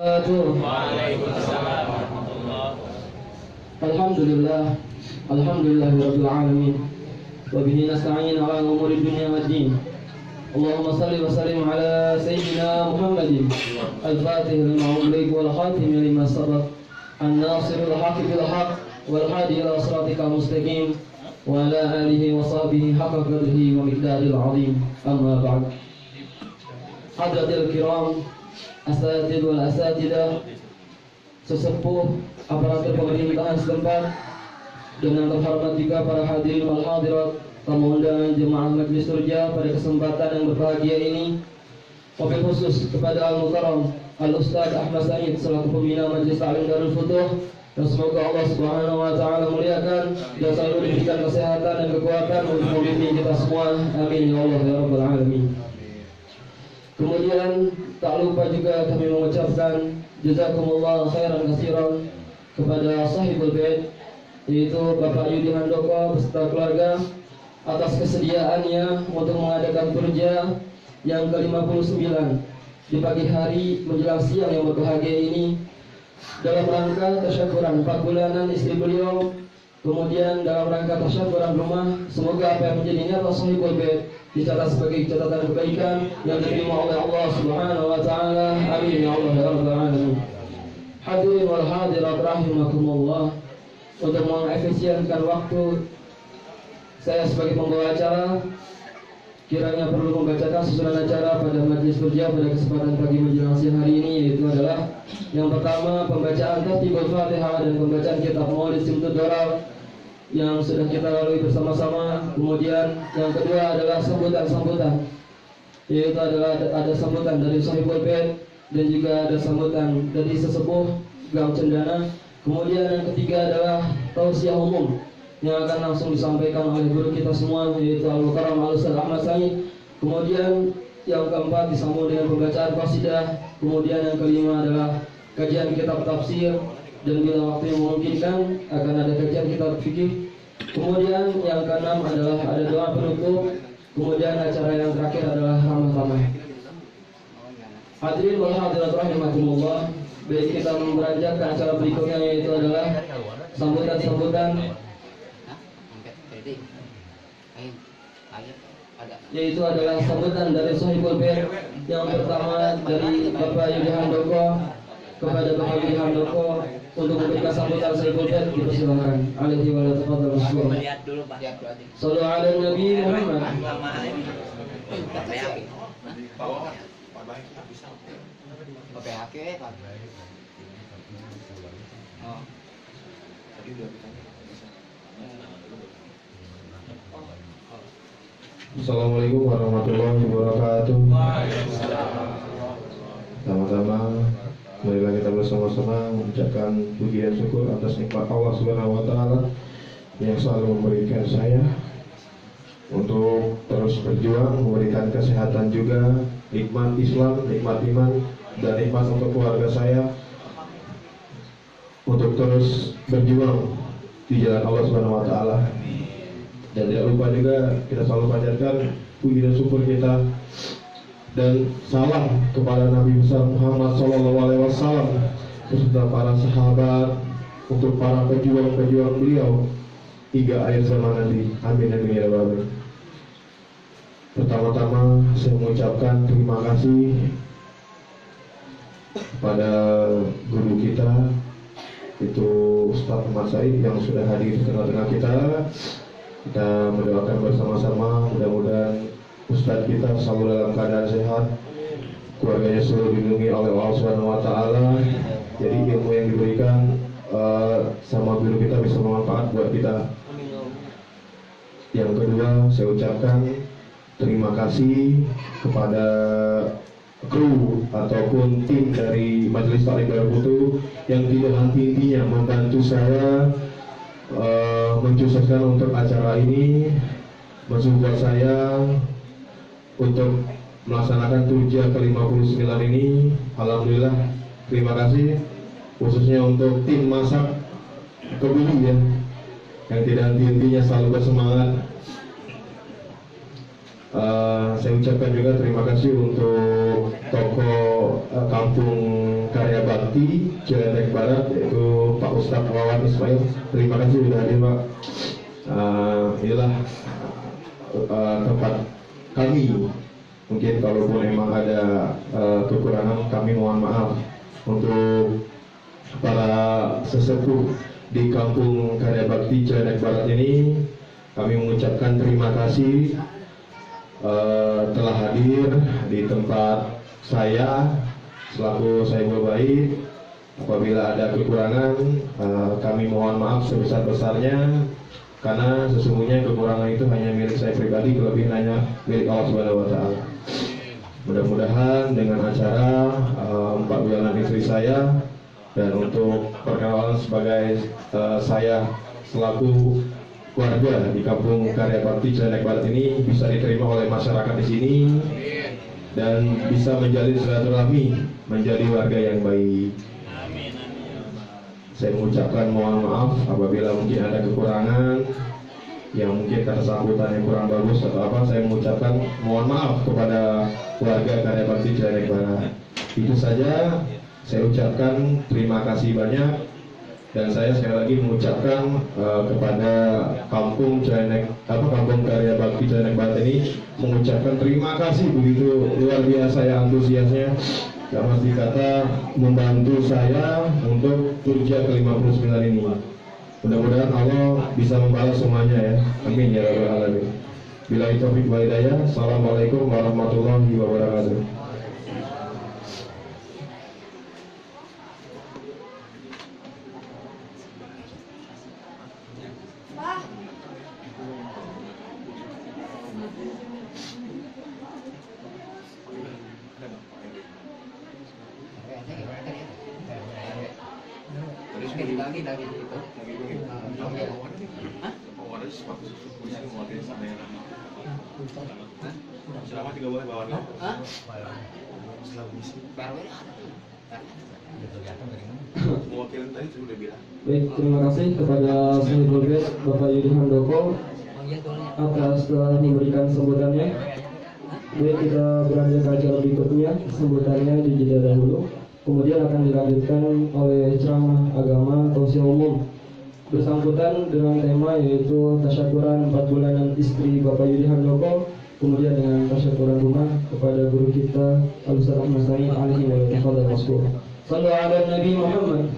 Waalaikumsalam warahmatullahi wabarakatuh. Alhamdulillah, alhamdulillahirabbil alamin. Wa bihi nasta'in ala umuri dunya waddin. Allahumma salli wa sallim ala sayyidina Muhammadin al-fatih lima ughliq wal khatim lima sabaq an-nasiril haqqi bil haqq wal hadi ila siratikal mustaqim wa ala alihi wa sahbihi haqqa qadrihi wa miqdaril azim. Amma ba'd. Hadratil kiram, asatidz wal asatidah, sesepuh aparatur pemerintahan setempat, dengan terhormat juga para hadirin wal hadirat, tamu undangan jemaah Majelis Surja pada kesempatan yang berbahagia ini. Wabil khusus kepada Al-Mukarram Al-Ustaz Ahmad Said selaku pembina Majelis Ta'lim Darul Futuh, dan semoga Allah Subhanahu wa taala muliakan dan selalu diberikan kesehatan dan kekuatan untuk memimpin kita semua. Amin ya Allah ya rabbal alamin. Kemudian tak lupa juga kami mengucapkan jazakumullah khairan katsiran kepada sahibul bait, yaitu Bapak Yudi Handoko beserta keluarga atas kesediaannya untuk mengadakan turja yang ke-59 di pagi hari menjelang siang yang berbahagia ini, dalam rangka tasyakuran 4 bulanan istri beliau, kemudian dalam rangka tasyakuran rumah. Semoga apa yang menjadi niat sahibul bait dicatat sebagai catatan kebaikan yang diterima oleh Allah Subhanahu wa taala. Amin ya Allah ya rabbal alamin. Hadirin wal hadirat rahimakumullah. Untuk mengefisienkan waktu, saya sebagai pembawa acara kiranya perlu membacakan susunan acara pada Majelis Surja pada kesempatan pagi menjelang siang hari ini, yaitu adalah yang pertama pembacaan Tartibul Fatihah dan pembacaan kitab Maulid Simtud Doral yang sudah kita lalui bersama-sama. Kemudian yang kedua adalah sambutan-sambutan, yaitu adalah ada sambutan dari Sahibul Bait dan juga ada sambutan dari sesepuh Gang Cendana. Kemudian yang ketiga adalah tausiah umum yang akan langsung disampaikan oleh guru kita semua, yaitu Al-Mukarram Al-Ustaz Ahmad Said. Kemudian yang keempat disambung dengan pembacaan qasidah. Kemudian yang kelima adalah kajian kitab tafsir, dan bila waktu yang memungkinkan akan ada kajian kitab fikih. Kemudian yang keenam adalah ada doa penutup. Kemudian acara yang terakhir adalah ramah-ramah. Hadirin wal hadirat rahimakumullah. Baik, kita beranjak ke acara berikutnya, yaitu adalah sambutan-sambutan, yaitu adalah sambutan dari Sahibul Bait. Yang pertama dari Bapak Yudi Handoko. Kepada Bapak Yudi Handoko untuk memberikan sambutan Sahibul Bait, dipersilakan. Alaihi wa tafadhal mashkur. Shallu ala Nabi Muhammad. Assalamualaikum warahmatullahi wabarakatuh. Sama-sama marilah kita bersama-sama mengucapkan puji dan syukur atas nikmat Allah Subhanahu wa taala yang selalu memberikan saya untuk terus berjuang, memberikan kesehatan juga, nikmat Islam, nikmat iman, dan nikmat untuk keluarga saya untuk terus berjuang di jalan Allah Subhanahu wa taala. Dan tidak lupa juga kita selalu panjatkan puji dan syukur kita dan salam kepada Nabi besar Muhammad SAW beserta para sahabat, untuk para pejuang-pejuang beliau hingga akhir zaman nanti. Amin amin ya rabbal alamin. Pertama-tama saya mengucapkan terima kasih kepada guru kita, itu Ustaz Ahmad Said yang sudah hadir di tengah-tengah kita. Kita mendoakan bersama-sama mudah-mudahan Ustadz kita selalu dalam keadaan sehat, keluarganya selalu dilindungi oleh Allah Subhanahu wa taala. Jadi ilmu yang diberikan sama guru kita bisa bermanfaat buat kita. Yang kedua, saya ucapkan terima kasih kepada kru ataupun tim dari Majelis Ta'lim Darul Futuh yang tidak henti-hentinya membantu saya mensukseskan untuk acara ini, mensupport saya untuk melaksanakan turja ke-59 ini. Alhamdulillah, terima kasih khususnya untuk tim masak kebuli ya, yang tidak henti-hentinya selalu bersemangat. Saya ucapkan juga terima kasih untuk toko Kampung Karya Bakti Bakti Ciledug Barat, yaitu Pak Ustadz Wawan Ismail. Terima kasih sudah hadir, Pak. Inilah tempat kami. Mungkin kalaupun emang ada kekurangan, kami mohon maaf. Untuk para sesepuh di Kampung Karya Bakti Ciledug Barat ini, kami mengucapkan terima kasih telah hadir di tempat saya selaku Saiful Bait. Apabila ada kekurangan, kami mohon maaf sebesar-besarnya, karena sesungguhnya kekurangan itu hanya milik saya pribadi, kelebihan hanya milik Allah Subhanahu wa Ta'ala. Mudah-mudahan dengan acara 4 bulanan istri saya, dan untuk perkenalan sebagai saya selaku warga di Kampung Karya Bakti Ciledug Barat ini bisa diterima oleh masyarakat di sini dan bisa menjalin silaturahmi, menjadi warga yang baik. Saya mengucapkan mohon maaf apabila mungkin ada kekurangan, yang mungkin kata sambutan yang kurang bagus atau apa. Saya mengucapkan mohon maaf kepada warga Karya Bakti Ciledug Barat. Itu saja, saya ucapkan terima kasih banyak. Dan saya sekali lagi mengucapkan kepada Kampung Karya Bakti Ciledug Barat ini, mengucapkan terima kasih begitu luar biasa ya antusiasnya. Gak pasti kata membantu saya untuk Turja ke-59 ini. Mudah-mudahan Allah bisa membalas semuanya ya. Amin ya rabbal alamin. Billahi taufiq wal hidayah. Assalamualaikum warahmatullahi wabarakatuh. Baik, terima kasih kepada Saiful Bait Bapak Yudi Handoko atas telah memberikan sambutannya. Baik, kita beranjak ke acara berikutnya. Sambutannya dijeda dahulu, kemudian akan dilanjutkan oleh ceramah agama tausiah umum bersangkutan dengan tema yaitu tasyakuran 4 bulanan istri Bapak Yudi Handoko, kemudian dengan tasyakuran rumah kepada guru kita Al-Ustaz Ahmad Sani alaihi wa tafadhal maskur. Sallu ala Nabi Muhammad.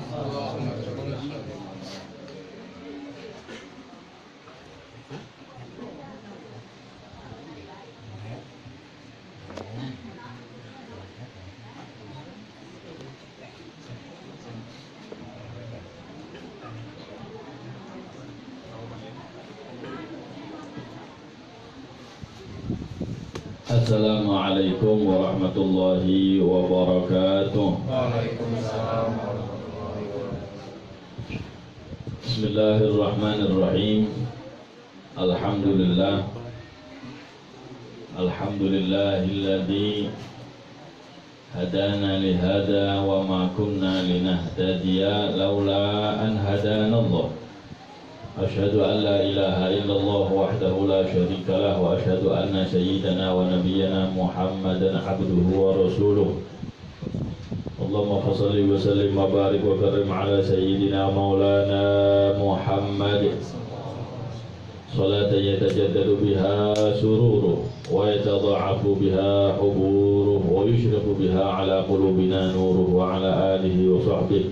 Assalamualaikum warahmatullahi wabarakatuh. Waalaikumsalam warahmatullahi wabarakatuh. Bismillahirrahmanirrahim. Alhamdulillah. Alhamdulillahilladzi hadana lihada wa ma kunna linahtadiya laula an hadana Allah. أشهد أن لا إله إلا الله وحده لا شريك له وأشهد أن سيدنا ونبينا محمدا عبده ورسوله اللهم صل وسلم وبارك وكرم على سيدنا مولانا محمد صلاة يتجدد بها سروره ويتضاعف بها حبوره ويشرق بها على قلوبنا نوره وعلى آله وصحبه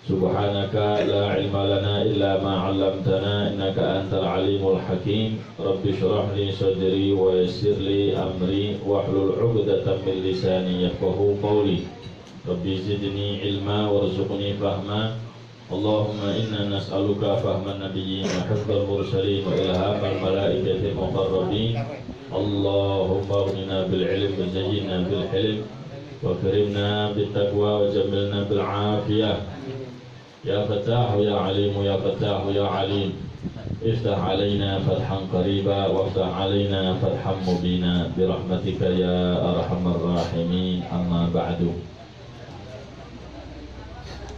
سبحانك لا علم لنا إلا ما علمتنا إنك أنت العليم الحكيم رب اشرح لي صدري ويسر لي أمري واحلل عقدة من لساني يفقهوا قولي رب زدني علما وارزقني فهما اللهم إنا نسألك فهم النبيين وحفظ المرسلين وإلهام الملائكة المقربين اللهم اغننا بالعلم وزينا بالحلم وكرمنا بالتقوى وجملنا بالعافية يا فتاح يا عليم يا فتاح يا عليم افتح علينا فتحا قريبا وافتح علينا فتحا مبينا برحمتك يا أرحم الراحمين أما بعد.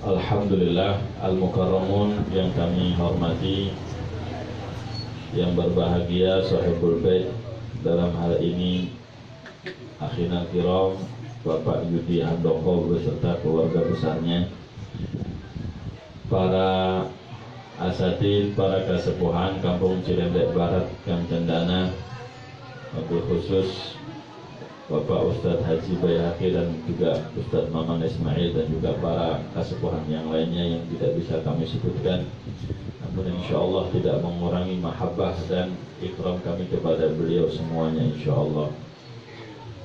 Alhamdulillah, al-mukarramun yang kami hormati, yang berbahagia Sahibul Bait, dalam hal ini akhina kiram Bapak Yudi Handoko beserta keluarga besarnya, para asatid, para kasepuhan Kampung Cirendek Barat, Gang Cendana, wabil khusus Bapak Ustadz Haji Bayhaqi dan juga Ustadz Maman Ismail dan juga para kasepuhan yang lainnya yang tidak bisa kami sebutkan, namun insya Allah tidak mengurangi mahabbah dan ikram kami kepada beliau semuanya insya Allah.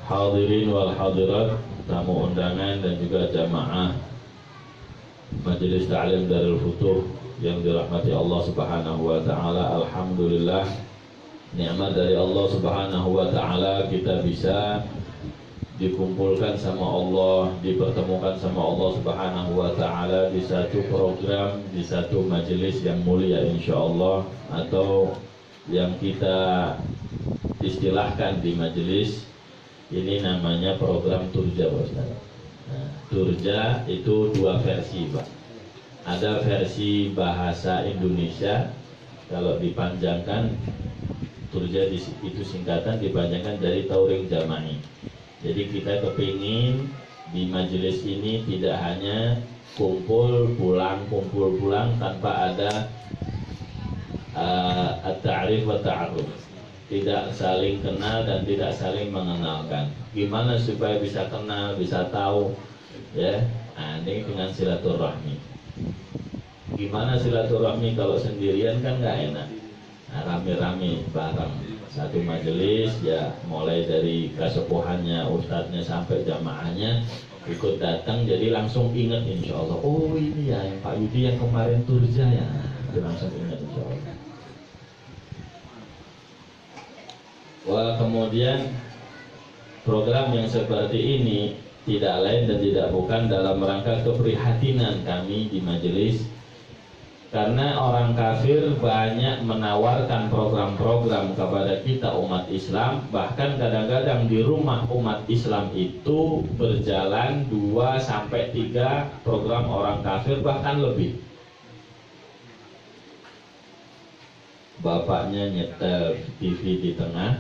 Hadirin wal hadirat, tamu undangan dan juga jamaah Majelis Ta'lim Darul Futuh yang dirahmati Allah Subhanahu wa taala. Alhamdulillah, nikmat dari Allah Subhanahu wa taala kita bisa dikumpulkan sama Allah, dipertemukan sama Allah Subhanahu wa taala di satu program, di satu majelis yang mulia insyaallah, atau yang kita istilahkan di majelis ini namanya program Turja, Pak Ustaz. Nah, Turja itu dua versi, Pak. Ada versi bahasa Indonesia, kalau dipanjangkan Turja itu singkatan dipanjangkan dari Tauring Jama'i. Jadi kita kepingin di majelis ini tidak hanya kumpul pulang tanpa ada at-ta'rif wa ta'aruf, tidak saling kenal dan tidak saling mengenalkan. Gimana supaya bisa kenal, bisa tahu, ya? Nah, ini dengan silaturahmi. Gimana silaturahmi kalau sendirian kan nggak enak. Nah, rame-rame bareng satu majelis, ya mulai dari kasepuhannya, ustadznya sampai jamaahnya ikut datang, jadi langsung ingat insya Allah. Oh ini ya yang Pak Yudi yang kemarin Turja ya, jadi langsung ingat insya Allah. Wah, kemudian program yang seperti ini tidak lain dan tidak bukan dalam rangka keprihatinan kami di majelis, karena orang kafir banyak menawarkan program-program kepada kita umat Islam. Bahkan kadang-kadang di rumah umat Islam itu berjalan 2-3 program orang kafir, bahkan lebih. Bapaknya nyetel TV di tengah,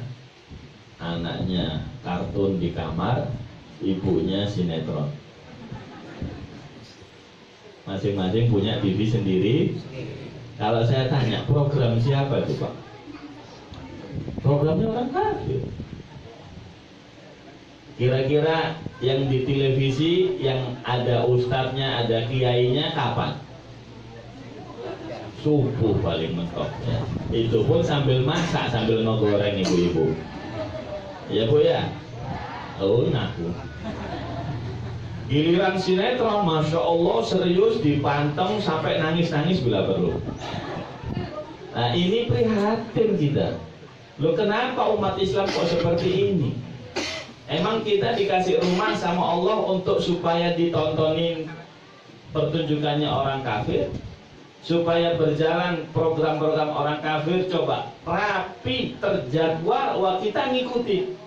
anaknya kartun di kamar, ibunya sinetron. Masing-masing punya TV sendiri. Kalau saya tanya program siapa itu Pak? Programnya orang kafir. Kira-kira yang di televisi yang ada ustadznya, ada kiainya kapan? Subuh paling mentok ya. Itu pun sambil masak, sambil ngegoreng ibu-ibu. Ya Bu ya? Oh ngaku. Giliran sinetron, Masya Allah serius dipanteng sampai nangis-nangis bila perlu. Nah ini prihatin kita. Loh kenapa umat Islam kok seperti ini? Emang kita dikasih rumah sama Allah untuk supaya ditontonin pertunjukannya orang kafir? Supaya berjalan program-program orang kafir? Coba rapi, terjadwal, wah kita ngikutin.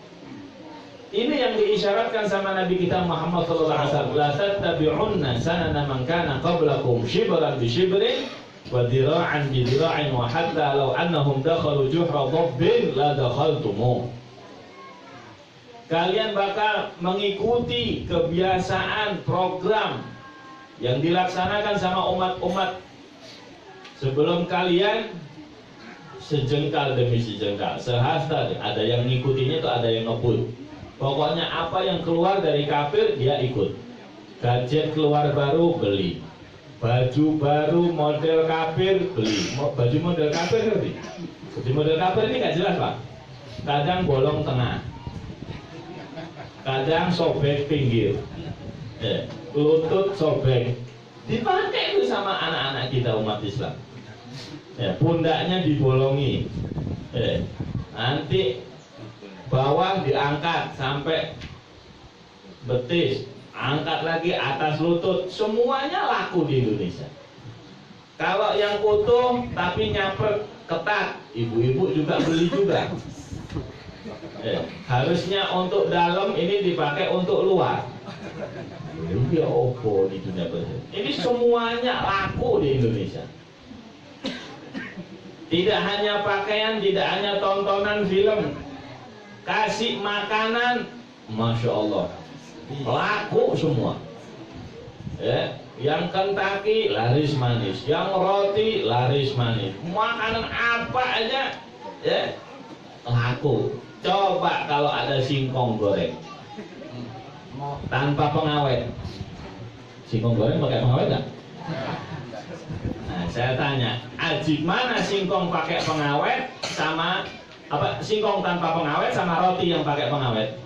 Ini yang diisyaratkan sama Nabi kita Muhammad SAW. La tattabi'unna sanana man kana qablakum shibran bi shibrin wa dira'an bi dira'in wa hatta law annahum dakhalu juhra dhabbin la dakhaltumuh. Kalian bakal mengikuti kebiasaan program yang dilaksanakan sama umat-umat sebelum kalian, sejengkal demi sejengkal, sehasta. Ada yang ngikutinya itu, ada yang ngebut. Pokoknya apa yang keluar dari kafir dia ikut. Gadget keluar baru beli, baju baru model kafir beli. Baju model kafir ngerti? Baju model kafir ini gak jelas Pak. Kadang bolong tengah, kadang sobek pinggir, lutut sobek. Dipakai itu sama anak-anak kita umat Islam. Pundaknya dibolongi, nanti bawah diangkat sampai betis, angkat lagi atas lutut, semuanya laku di Indonesia. Kalau yang utuh tapi nyamper ketat, ibu-ibu juga beli juga. Harusnya untuk dalam, ini dipakai untuk luar. Ini opo di dunia berikut. Ini semuanya laku di Indonesia. Tidak hanya pakaian, tidak hanya tontonan film, kasih makanan, Masya Allah. laku semua. Ya, yang Kentucky laris manis, yang roti laris manis, makanan apa aja ya laku. Coba kalau ada singkong goreng tanpa pengawet, singkong goreng pakai pengawet nggak? Nah, saya tanya, ajib mana singkong pakai pengawet sama apa singkong tanpa pengawet sama roti yang pakai pengawet?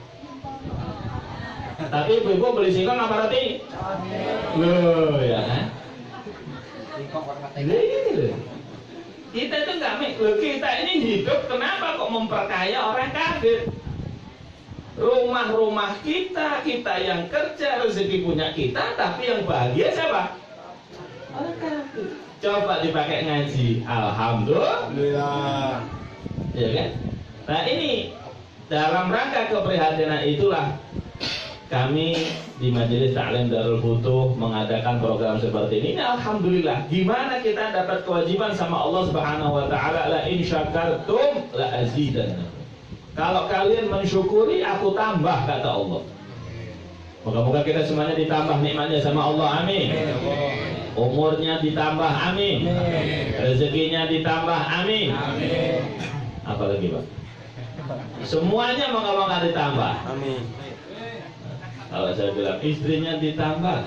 Tapi ibu-ibu beli singkong apa roti? Loh ya kan? Loh. Kita itu nggak loh, kita ini hidup kenapa kok memperkaya orang kafir? Rumah-rumah kita yang kerja, rezeki punya kita, tapi yang bahagia siapa? Orang kafir. Coba dipakai ngaji, alhamdulillah. Ya kan? Nah ini dalam rangka keprihatinan itulah kami di Majelis Ta'lim Darul Futuh mengadakan program seperti ini. Alhamdulillah. Gimana kita dapat kewajiban sama Allah Subhanahu wa taala, la in syakartum la azidannakum. Kalau kalian mensyukuri, aku tambah, kata Allah. Moga-moga kita semuanya ditambah nikmatnya sama Allah, amin. Umurnya ditambah, amin. Rezekinya ditambah, amin. Apalagi Pak? Semuanya moga-moga ditambah, amin. Kalau saya bilang istrinya ditambah,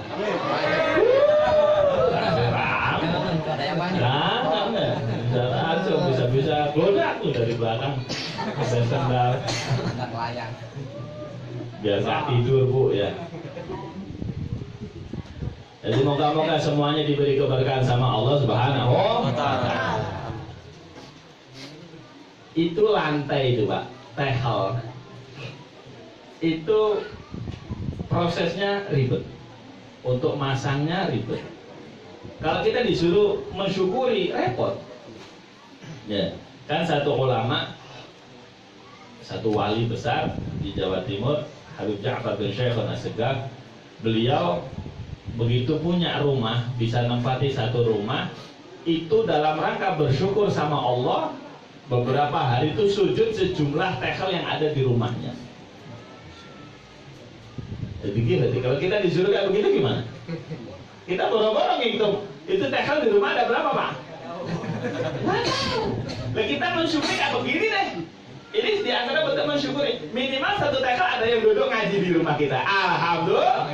jangan, bisa goda aku dari belakang, saya sendal, biar nggak tidur Bu ya. Jadi moga-moga semuanya diberi keberkahan sama Allah Subhanahu wa Ta'ala. Itu lantai itu Pak, tehel itu prosesnya ribet, untuk masangnya ribet. Kalau kita disuruh mensyukuri repot. Ya, kan satu ulama, satu wali besar di Jawa Timur, Habib Ja'far bin Syekh As-Segaf, beliau begitu punya rumah, bisa nempati satu rumah, itu dalam rangka bersyukur sama Allah, beberapa hari itu sujud sejumlah tehel yang ada di rumahnya. Jadi gila, kalau kita disuruh kayak begitu gimana? Kita boro-boro ngitung, itu tehel di rumah ada berapa Pak? Nah, kita mensyukuri kayak begini deh. Ini di antara bentuk mensyukuri. Minimal satu tehel ada yang duduk ngaji di rumah kita. Alhamdulillah.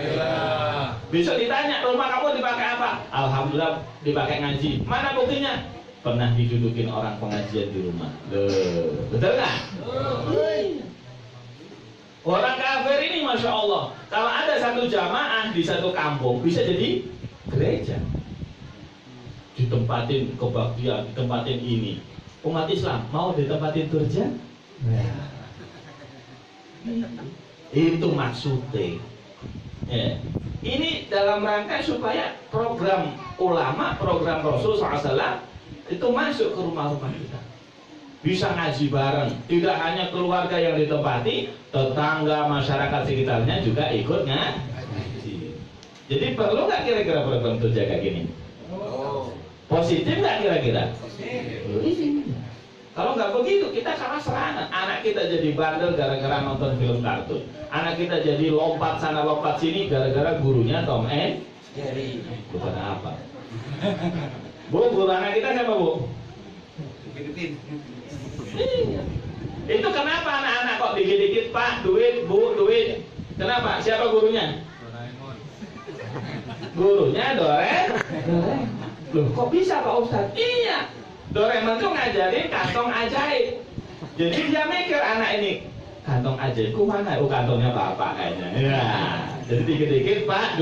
Besok ditanya, rumah kamu dipakai apa? Alhamdulillah dipakai ngaji. Mana buktinya? Pernah didudukin orang pengajian di rumah. Loh, betul nggak? Orang kafir ini Masya Allah, kalau ada satu jamaah di satu kampung bisa jadi gereja, ditempatin kebaktian, ditempatin ini. Umat Islam mau ditempatin gereja? Itu maksudnya ya. Ini dalam rangka supaya program ulama, program Rasul SAW itu masuk ke rumah-rumah kita, bisa ngaji bareng. Tidak hanya keluarga yang ditempati, tetangga, masyarakat sekitarnya juga ikut ngaji. Jadi perlu nggak kira-kira program itu jaga gini? Positif nggak kira-kira? Kalau nggak begitu kita kalah serangan. Anak kita jadi bandel gara-gara nonton film kartun. Anak kita jadi lompat sana lompat sini gara-gara gurunya Tom and Jerry. Bukan apa? Bu, guru anak kita siapa Bu? Itu kenapa anak-anak kok dikit-dikit Pak, duit, Bu, duit. Kenapa? Siapa gurunya? Gurunya Doraemon. Loh, kok bisa Pak Ustadz? Iya, Doraemon tuh ngajarin kantong ajaib. Jadi dia mikir anak ini, kantong ajaibku mana? Oh, kantongnya bapak kayaknya. Ya. Jadi dikit-dikit Pak,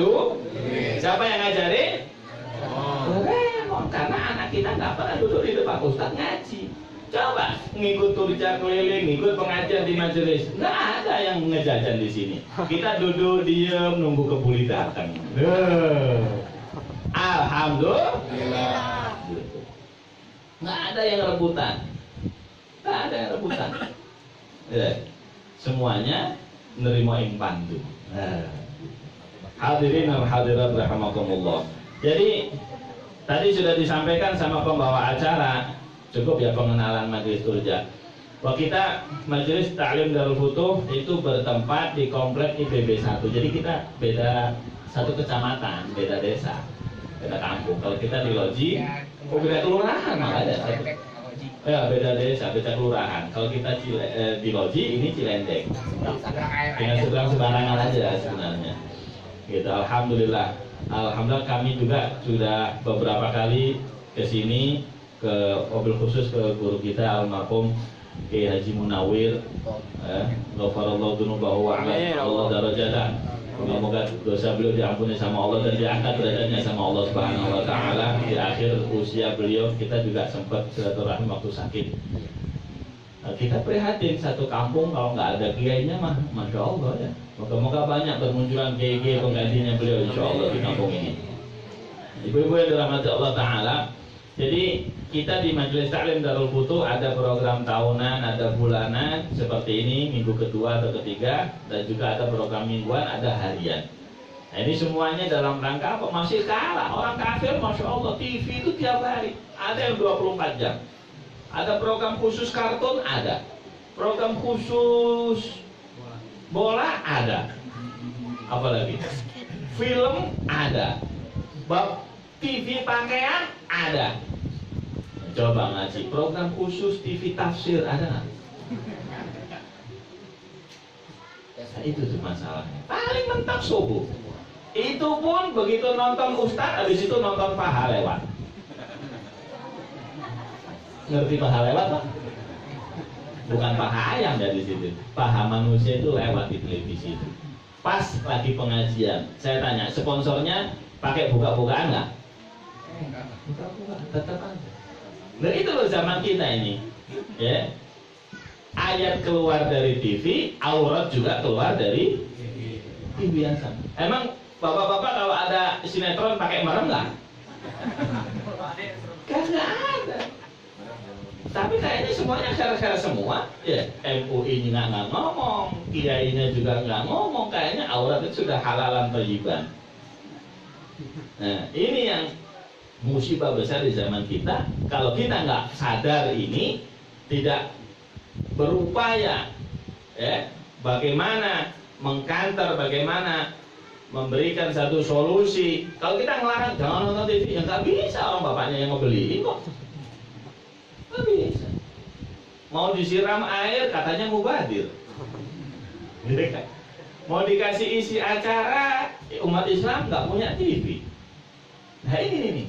siapa yang ngajarin? Doraemon. Karena anak kita nggak pernah duduk di depan Ustadz ngaji. Coba ngikut turja keliling, ngikut pengajian di majelis, nggak ada yang ngejajan di sini. Kita duduk diem nunggu kebuli datang. Alhamdulillah. Nggak ada yang rebutan, nggak ada yang rebutan. Ya. Semuanya nerima impandu. Hadirin dan hadirat rahimakumullah. Jadi tadi sudah disampaikan sama pembawa acara. Cukup ya pengenalan majelis turja. Bahwa kita Majelis Ta'lim Darul Futuh itu bertempat di komplek IPB 1. Jadi kita beda satu kecamatan, beda desa, beda kampung. Kalau kita di Loji, beda kelurahan malah ada satu. Ya, beda desa, beda kelurahan. Kalau kita di Loji, ini Cilendek. Tinggal seberang sembarangan aja sebenarnya. Gitu. Alhamdulillah kami juga sudah beberapa kali ke sini, ke mobil khusus ke guru kita almarhum Kiai Haji Munawir, ghafarallahu dzunubahu wa Allah darajatan. Semoga dosa beliau diampuni sama Allah dan diangkat derajatnya sama Allah Subhanahu wa taala. Di akhir usia beliau kita juga sempat silaturahmi waktu sakit. Kita prihatin satu kampung kalau nggak ada kiainya mah, masya Allah ya. Moga-moga banyak bermunculan kiai-kiai penggantinya beliau insya Allah di kampung ini. Ibu-ibu yang dirahmati Allah taala. Jadi kita di Majelis Ta'lim Darul Futuh ada program tahunan, ada bulanan seperti ini, minggu kedua atau ketiga, dan juga ada program mingguan, ada harian. Nah, ini semuanya dalam rangka apa? Masih kalah orang kafir, masya Allah. TV itu tiap hari, ada yang 24 jam. Ada program khusus kartun, ada. Program khusus bola, ada. Apalagi film, ada. Bab TV pakaian, ada. Coba ngaji program khusus TV tafsir, ada nggak? Nah, itu tuh masalahnya. Paling mentok subuh. Itu pun begitu nonton ustaz, habis itu nonton paha lewat. Ngerti paha lewat Pak? Bukan paha ayam dari situ. Paha manusia itu lewat di televisi itu. Pas lagi pengajian, saya tanya sponsornya pakai buka-bukaan nggak? Buka-buka, tetap aja. Nah itu loh zaman kita ini, ya. Ayat keluar dari TV, aurat juga keluar dari TV yang sama. Emang bapak-bapak kalau ada sinetron pakai merem nggak? Kagak ada. Tapi kayaknya semuanya share-share semua, ya. MUI nggak ngomong, kiainya juga nggak ngomong. Kayaknya aurat itu sudah halalan thayyiban. Nah ini yang musibah besar di zaman kita. Kalau kita nggak sadar ini, tidak berupaya, ya, bagaimana mengkanter, bagaimana memberikan satu solusi. Kalau kita ngelarang jangan nonton TV, ya nggak bisa, orang bapaknya yang mau beliin kok, nggak bisa. Mau disiram air katanya mubadir, gitu kan? Mau dikasih isi acara, umat Islam nggak punya TV. Nah ini nih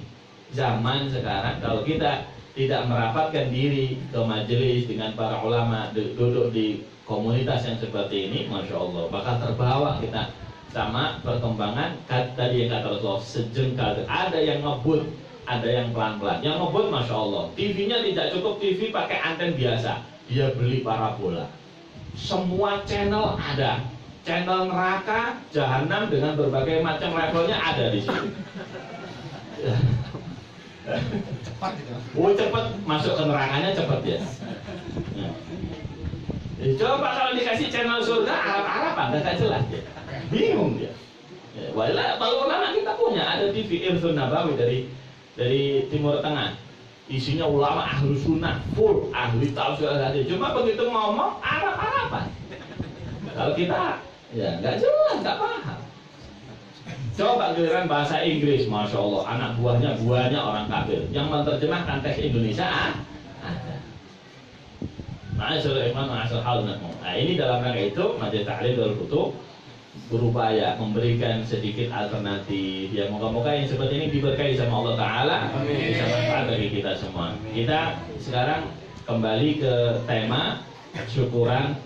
zaman sekarang, kalau kita tidak merapatkan diri ke majelis dengan para ulama, duduk di komunitas yang seperti ini, masya Allah, bakal terbawa kita sama perkembangan. Tadi yang kata Rasulullah, sejengkal. Ada yang ngebut, ada yang pelan-pelan. Yang ngebut, masya Allah, TV-nya tidak cukup TV pakai anten biasa, dia beli parabola. Semua channel ada, channel neraka, jahanam dengan berbagai macam levelnya ada di situ. Cepat gitu. Oh cepat masuk ke nerakanya, cepat ya. Coba kalau dikasih channel surga Arab-Arab nggak jelas ya. Bingung dia. Walau kalau ulama kita punya ada TV Irfan Nabawi dari Timur Tengah. Isinya ulama ahlu sunnah, full ahli tafsir hadis. Cuma begitu ngomong Arab-Araban. Kalau kita ya nggak jelas, nggak paham. Coba giliran bahasa Inggris, masya Allah, anak buahnya orang kafir. Yang menerjemahkan teks Indonesia ada. Nah ini dalam rangka itu Majelis Ta'lim Darul Futuh berupaya memberikan sedikit alternatif. Ya moga-moga yang seperti ini diberkahi sama Allah Taala, bisa manfaat bagi kita semua. Kita sekarang kembali ke tema syukuran.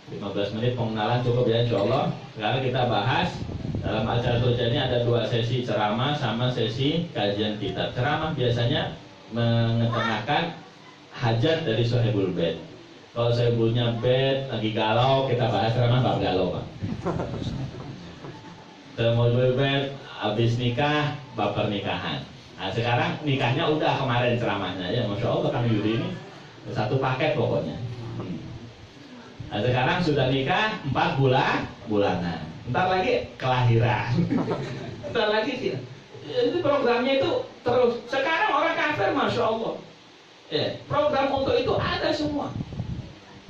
15 menit pengenalan cukup ya insya Allah. Sekarang kita bahas dalam acara Turja ini ada 2 sesi ceramah sama sesi kajian kitab. Ceramah biasanya mengetengahkan hajat dari Sohibul Bait. Kalau Sohibulnya Bait lagi galau, kita bahas ceramah bab galau Pak. Sohibul Bait habis nikah, bab pernikahan. Nah sekarang nikahnya udah kemarin ceramahnya ya, masya Allah kami Yudi ini satu paket pokoknya. Nah sekarang sudah nikah 4 bulanan. Ntar lagi kelahiran. Ntar lagi sih. Itu programnya itu terus. Sekarang orang kafir, masya Allah. Ya, program untuk itu ada semua.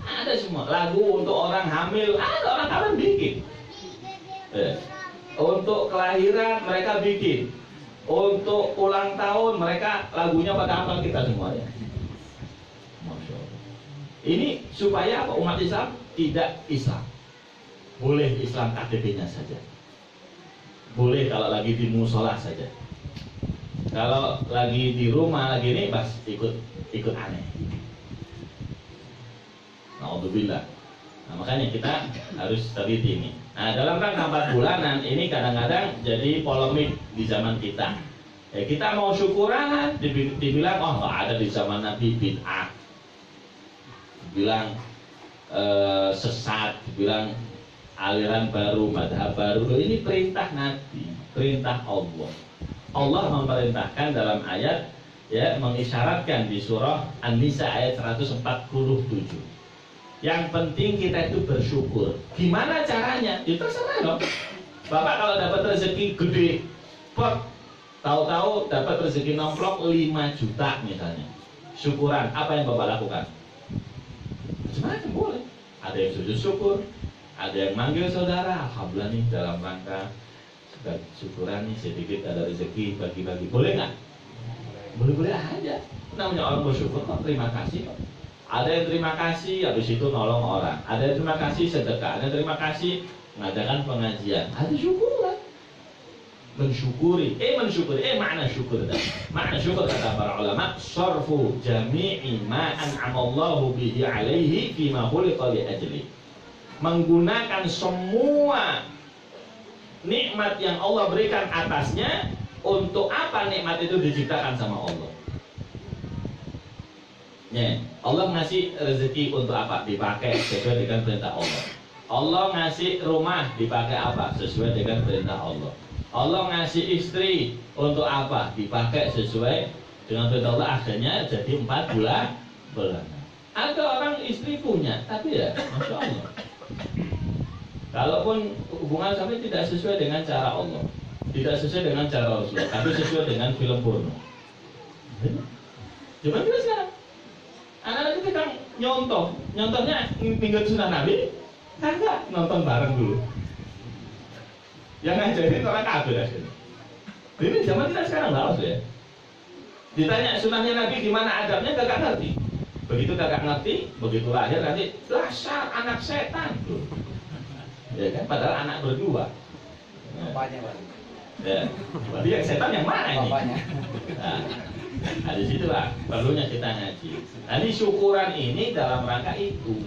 Ada semua. Lagu untuk orang hamil, ada orang hamil bikin. Untuk kelahiran mereka bikin. Untuk ulang tahun mereka lagunya pada hafal kita semuanya. Masya Allah. Ini supaya apa? Umat Islam tidak Islam. Boleh Islam KTP-nya saja. Boleh kalau lagi di musola saja. Kalau lagi di rumah lagi ini pas ikut aneh. Na'udzubillah. Nah, makanya kita harus teliti ini. Nah, dalam rangka 4 bulanan ini kadang-kadang jadi polemik di zaman kita. Kita mau syukuran dibilang oh nggak ada di zaman Nabi, bid'ah. Dibilang sesat, dibilang aliran baru, madhab baru. Loh, ini perintah Nabi, perintah Allah. Allah memerintahkan dalam ayat ya mengisyaratkan di surah An-Nisa ayat 147. Yang penting kita itu bersyukur. Gimana caranya? Ya terserah dong. Bapak kalau dapat rezeki gede, tahu-tahu dapat rezeki nomplok 5 juta misalnya. Syukuran, apa yang Bapak lakukan? Macam-macam boleh. Ada yang sujud syukur, ada yang manggil saudara, alhamdulillah nih dalam rangka syukuran nih sedikit ada rezeki bagi-bagi. Boleh nggak? Boleh-boleh aja. Namanya orang bersyukur kok, terima kasih kok. Ada yang terima kasih, habis itu nolong orang. Ada yang terima kasih sedekah, ada yang terima kasih mengadakan pengajian. Ada syukurlah. Mensyukuri, makna syukur. Makna syukur kata para ulama, sarfu jami'i ma an'amallahu bihi alaihi fima khuliqa li ajli. Menggunakan semua nikmat yang Allah berikan atasnya, untuk apa nikmat itu diciptakan sama Allah. Ya, Allah ngasih rezeki untuk apa? Dipakai sesuai dengan perintah Allah. Allah ngasih rumah dipakai apa? Sesuai dengan perintah Allah. Allah ngasih istri untuk apa? Dipakai sesuai dengan perintah Allah. Akhirnya jadi 4 bulan. Ada orang istri punya, tapi ya Masya Allah, kalaupun hubungan suami tidak sesuai dengan cara Allah, tidak sesuai dengan cara Rasulullah, tapi sesuai dengan film porno. Coba kita sekarang anak-anak kita kan nyontohnya minggu sunnah Nabi, kagak nonton bareng dulu. Yang ngajarin orang kafir akhirnya. Ini zaman kita sekarang laos ya. Ditanya sunnahnya Nabi gimana adabnya, kagak ngerti. Begitu kagak ngerti, begitu lahir nanti dasar anak setan tuh. Ya kan, padahal anak berdua. Bapaknya, Pak. Ya, berarti yang setan yang mana ini? Bapaknya. Nah, di situlah perlunya kita ngaji. Nah, ini syukuran ini dalam rangka itu.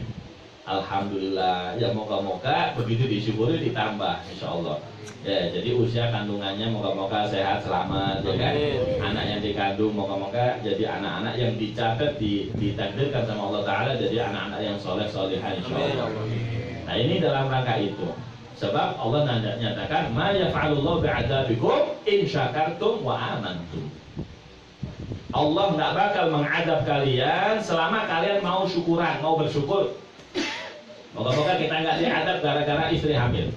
Alhamdulillah, ya moga-moga begitu disyukuri ditambah, insya Allah. Ya, jadi usia kandungannya moga-moga sehat selamat, ya kan? Anak yang dikandung moga-moga jadi anak-anak yang dicatat, ditakdirkan sama Allah Taala jadi anak-anak yang soleh solehah, insya Allah. Nah, ini dalam rangka itu. Sebab Allah nyatakan, ma yaf'alullahu bi'adabikum in syakartum wa amantum. Allah nggak bakal mengadab kalian selama kalian mau syukuran, mau bersyukur. Moga-moga kita nggak diadab gara-gara istri hamil.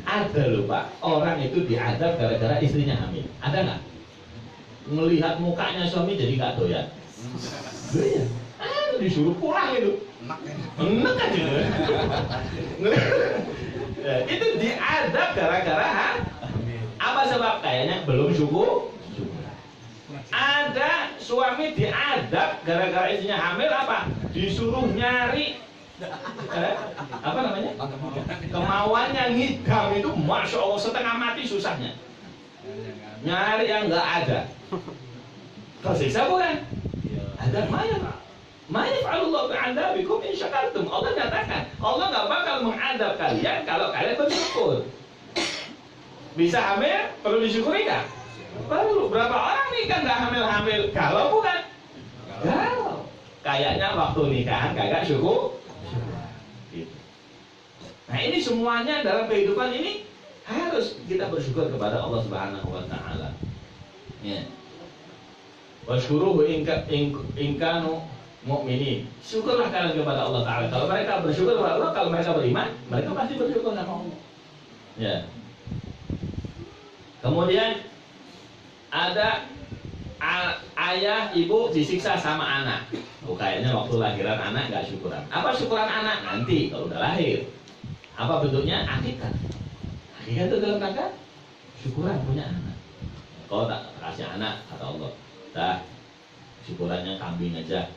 Ada loh Pak, orang itu diadab gara-gara istrinya hamil. Ada nggak? Melihat mukanya suami jadi nggak doyan. Iya. Disuruh pulang itu. Enak aja. Itu diadab gara-gara apa sebab? Kayaknya belum syukur. Ada suami diadab gara-gara istrinya hamil apa? Disuruh nyari apa namanya? Kemauannya ngidam itu, masya Allah setengah mati susahnya. Nyari yang nggak ada. Tersiksa bukan? Ada Ma'yaf Allah bi'adabikum in syakartum. Allah katakan, Allah nggak bakal mengadab kalian kalau kalian bersyukur. Bisa hamil, perlu disyukuri nggak? Perlu. Berapa orang nikah nggak hamil-hamil? Kalau bukan, kalau kayaknya waktu nikahan kagak syukur. Gitu. Nah, ini semuanya dalam kehidupan ini harus kita bersyukur kepada Allah Subhanahu wa Ta'ala. Ya. Wasykuruhu in kanu mu'minin. Syukurlah kalian kepada Allah Ta'ala. Kalau mereka bersyukur kepada Allah, kalau mereka beriman, mereka pasti bersyukur sama Allah. Ya. Kemudian ada ayah ibu disiksa sama anak. Oh, kayaknya waktu lahiran anak nggak syukuran. Apa syukuran anak nanti kalau udah lahir? Apa bentuknya? Akikah. Akikah itu dalam rangka syukuran punya anak. Kalau tak kasih anak, kata Allah, dah syukurannya kambing aja.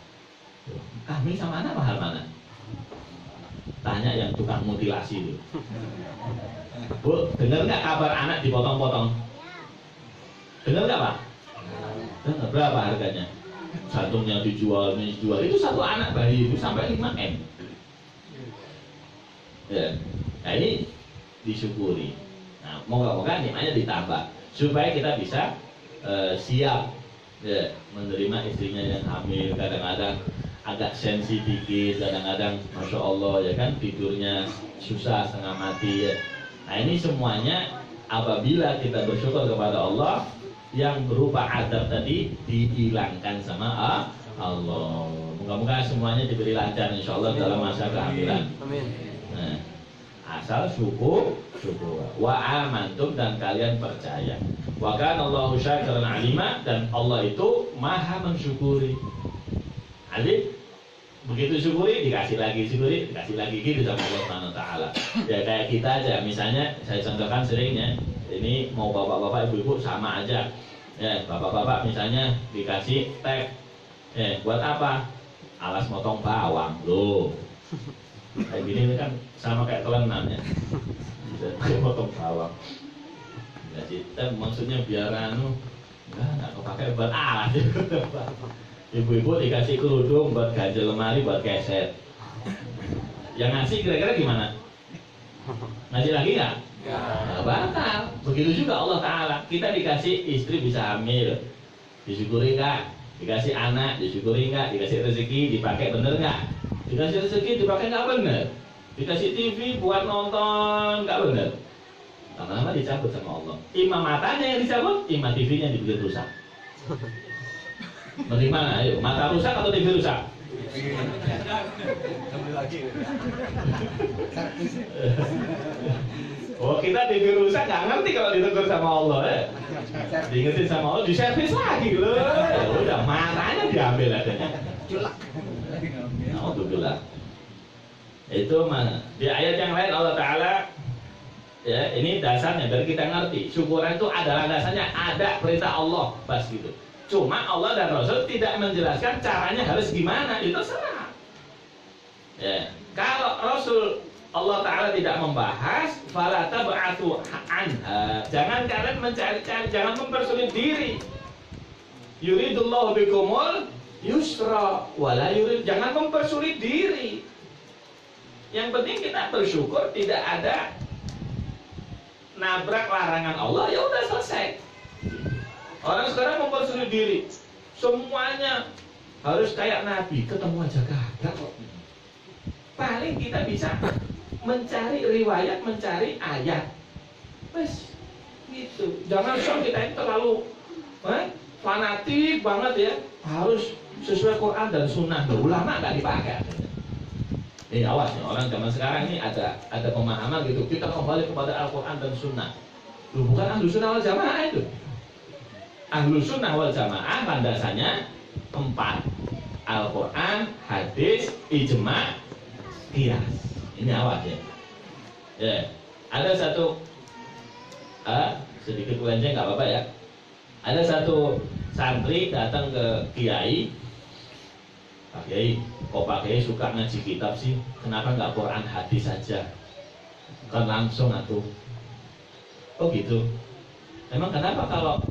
Kambing sama anak mahal mana? Tanya yang tukang mutilasi itu. Bu, dengar nggak kabar anak dipotong-potong? Dengar nggak Pak? Dengar. Berapa harganya? Santungnya dijual, ini dijual. Itu satu anak bayi itu sampai 5 M. Ya. Nah ini disyukuri. Nah, moga-moga nikmatnya ditambah supaya kita bisa siap ya, menerima istrinya yang hamil. Kadang-kadang agak sensi dikit, kadang-kadang masya Allah ya kan tidurnya susah setengah mati ya. Nah ini semuanya apabila kita bersyukur kepada Allah yang berupa adab tadi dihilangkan sama Allah. Moga-moga semuanya diberi lancar insya Allah dalam masa kehamilan. Nah, asal syukur wa amantum dan kalian percaya wa kana Allahu syakiran alima dan Allah itu maha mensyukuri. Jadi begitu syukuri dikasih lagi, syukuri dikasih lagi gitu sama Allah Subhanahu wa taala. Ya kayak kita aja misalnya saya contohkan seringnya ini mau bapak-bapak ibu-ibu sama aja. Ya, bapak-bapak misalnya dikasih tab. Buat apa? Alas motong bawang loh. Kayak gini kan sama kayak kelenan ya. Potong bawang. Jadi maksudnya biar enggak kepake buat alas. Ibu-ibu dikasih kerudung buat ganjel lemari buat keset. Yang ngasih kira-kira gimana? Ngasih lagi nggak? Nggak batal. Begitu juga Allah Ta'ala. Kita dikasih istri bisa hamil, disyukuri nggak? Dikasih anak, disyukuri nggak? Dikasih rezeki, dipakai bener nggak? Dikasih rezeki dipakai nggak bener, dikasih TV buat nonton nggak bener, lama-lama dicabut sama Allah. Imam matanya yang dicabut, imam TV-nya dibikin rusak. Bagaimana? Ayo, mata rusak atau TV rusak? Oh kita TV rusak nggak ngerti kalau ditegur sama Allah ya. Diingetin sama Allah, diservis lagi loh. Ya udah matanya diambil adanya. Alhamdulillah. Itu mana? Di ayat yang lain Allah Ta'ala ya ini dasarnya dari kita ngerti syukuran itu adalah dasarnya ada perintah Allah pas gitu. Cuma Allah dan Rasul tidak menjelaskan caranya harus gimana, itu salah. Ya, kalau Rasul Allah Ta'ala tidak membahas, fala tab'atu anha. Jangan kalian mencari-cari, jangan mempersulit diri. Yuridullahu bikumul yusra wala yurid. Jangan mempersulit diri. Yang penting kita bersyukur tidak ada nabrak larangan Allah, ya udah selesai. Orang sekarang mempersulit diri, semuanya harus kayak Nabi, ketemu aja kagak kok. Paling kita bisa mencari riwayat, mencari ayat. Wes, gitu. Jangan sok kita ini terlalu fanatik banget ya, harus sesuai Quran dan Sunnah. Ulama nggak dipakai. Ini awas ya, orang zaman sekarang ini ada pemahaman gitu. Kita kembali kepada Al-Quran dan Sunnah. Loh, bukan ahlu sunnah wal jamaah itu. Ahlu sunnah wal jamaah landasannya 4: Al-Quran, hadis, ijma, qiyas. Ini awas ya. Ya, ada satu sedikit melenceng nggak apa-apa ya. Ada satu santri datang ke kiai. Pak Kiai, kok Pak Kiai suka ngaji kitab sih? Kenapa nggak Quran hadis saja? Kan langsung atuh. Oh gitu. Emang kenapa kalau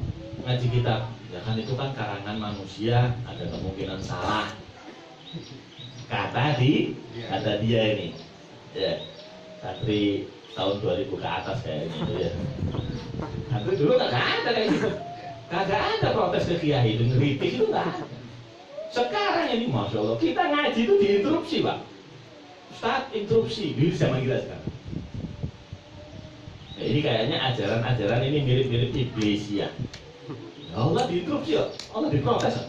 ngaji kitab? Ya kan itu kan karangan manusia, ada kemungkinan salah. Kata dia ini. Ya, santri tahun 2000 ke atas kayaknya itu ya. Santri dulu nggak ada kayak gitu. Kagak ada protes ke kiai itu, ngeritik itu nggak ada. Sekarang ini Masya Allah, kita ngaji itu diinterupsi Pak. Ustaz, interupsi, di zaman kita sekarang. Nah, ini kayaknya ajaran-ajaran ini mirip-mirip iblis ya. Allah diinterupsi ya, Allah diprotes